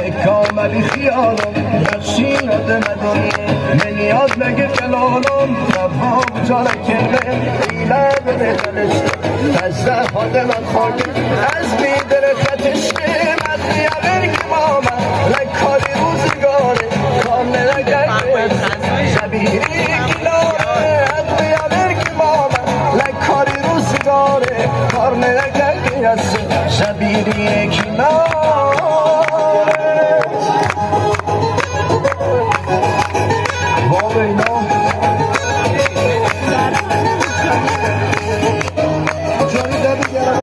نکاملی خیالم نشین دمدون منیاد نگه کلالم نباب جانه کنه ایله بده تنشت تزده خادمان خورده از بیدر خطشته مدنی اگر که ماما لکاری روزگاره کامل اگر شبیری کلاره ادوی اگر که ماما لکاری روزگاره کامل اگر شبیری کلاره